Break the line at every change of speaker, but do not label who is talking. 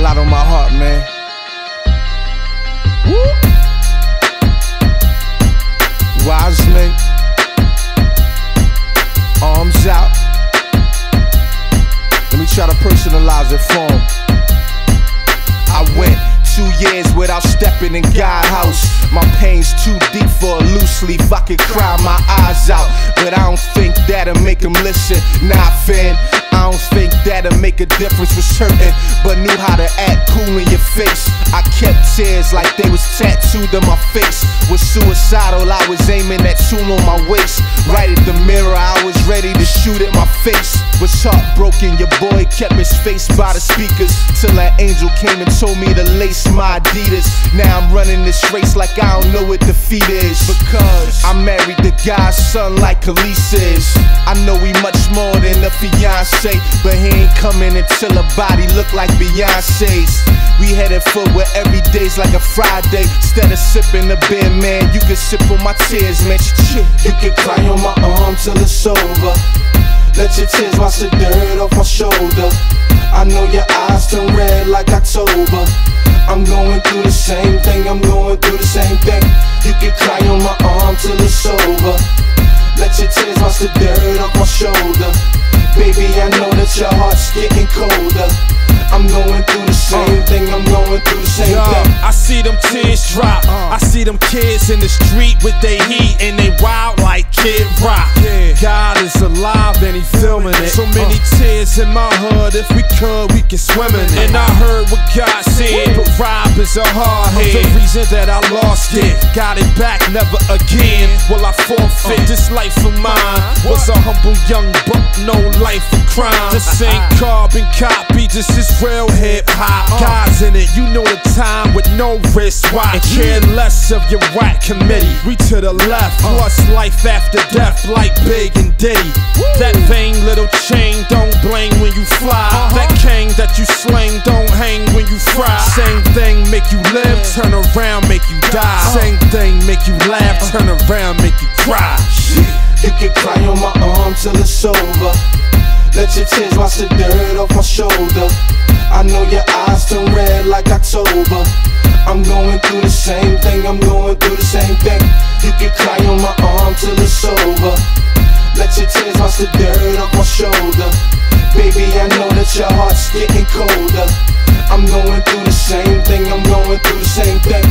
lot on my heart, man. Woo! Wiseman, arms out. Let me try to personalize it for him. I went 2 years without stepping in God's house. My pain's too deep for a loose leaf. I could cry my eyes out, but I don't think that'll make them listen. Nah, fan, I don't think that'll make a difference for certain, but knew how to act cool in your face. I kept tears like they was tattooed on my face. Was suicidal, I was aiming that tool on my waist. Right at the mirror, I was ready to shoot at my face. Was heartbroken, your boy kept his face by the speakers, till that angel came and told me to lace my Adidas. Now I'm running this race like I don't know what defeat is, because I married the guy's son like Khalees is. I know he much more than a fiance, but he ain't coming until a body look like Beyonce's. We headed for where every day's like a Friday. Instead of sipping the beer, man, you can sip on my tears, man. You can cry on my arm till it's over. Let your tears wash the dirt off my shoulder. I know your eyes turn red like October. I'm going through the same thing, I'm going through the same thing. You can cry on my arm till it's over. Let your tears wash the dirt off my shoulder. Baby, I know that your heart's getting colder. I'm going through the same thing, I'm going through the same thing.
I see them tears drop, I see them kids in the street with they heat and they wild like Kid Rock. God is alive and he filming it. So many tears in my hood, if we could, we could swim in it. And I heard what God said, but Rob is a hard head. The reason that I lost it, got it back, never again will I forfeit. This life of mine was a humble young buck, no life of crime. This ain't carbon copy, this is real hip hop. God's in it, you know the time with no wristwatch. And care less of your whack committee. We to the left, plus life after death like Big and Diddy. That vain little chain don't bling when you fly. That king that you sling don't hang when you fry. Same thing make you live, turn around make you die. Same thing make you laugh, turn around make you cry.
You can cry on my arm till it's over. Let your tears wash the dirt off my shoulder. I know your eyes turn red like October. I'm going through the same thing, I'm going through the same thing. You can cry on my arm till it's over. Let your tears wash the dirt off my shoulder. Baby, I know that your heart's getting colder. I'm going through the same thing, I'm going through the same thing.